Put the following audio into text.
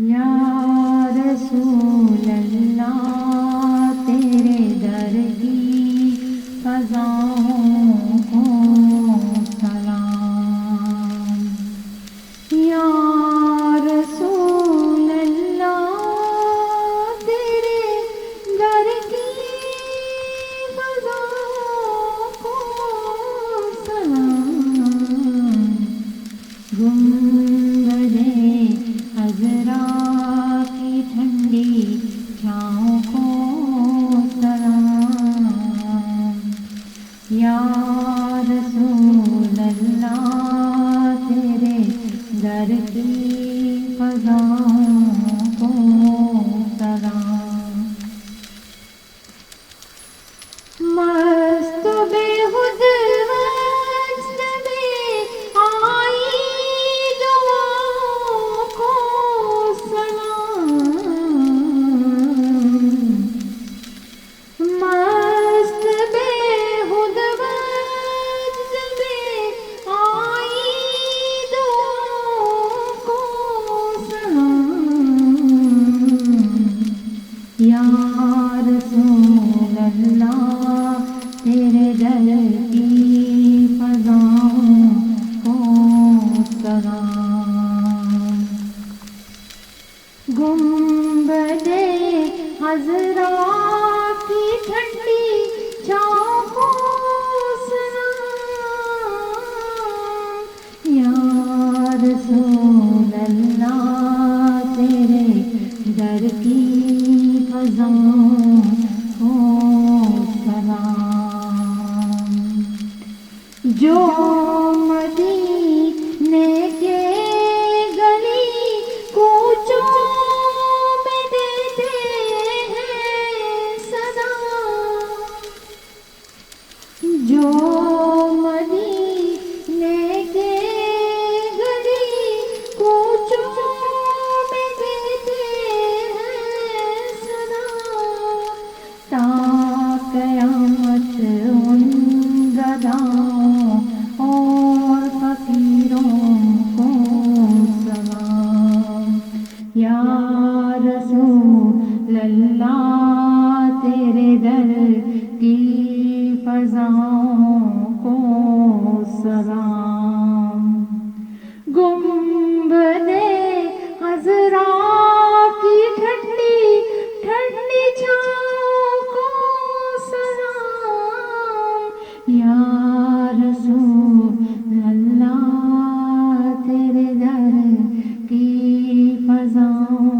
یا رسول اللہ تیرے در کی فضاؤں کو سلام. یا رسول اللہ تیرے در کی فضاؤں کو سلام. گنبدِ عذرا کی ٹھنڈی چھاؤں کو سلام. یا رسول اللہ تیرے در کی فضاؤں کو سلام. مست بے خود وجد میں آئی دعاؤں کو سلام. مست بے خود وجد میں آئی دعاؤں کو سلام. یا رسول اللہ تیرے در کی فضاؤں کو سلام. گنبدِ عذرا کی ٹھنڈی چھاؤں کو سلام. یا رسول اللہ تیرے در کی فضاؤں کو سلام. جو مدینے کے گلی کوچوں میں دیتے ہیں صدا. جو مدینے کے گلی کوچوں میں دیتے ہیں صدا. تا قیامت ان گداؤں اور فقیروں کو سلام. یا رسول اللہ تیرے در کی فضاؤں کو سلام. گنبدِ عذرا کی ٹھنڈی ٹھنڈی چھاؤں کو سلام. یا رسول اللہ تیرے در کی فضاؤں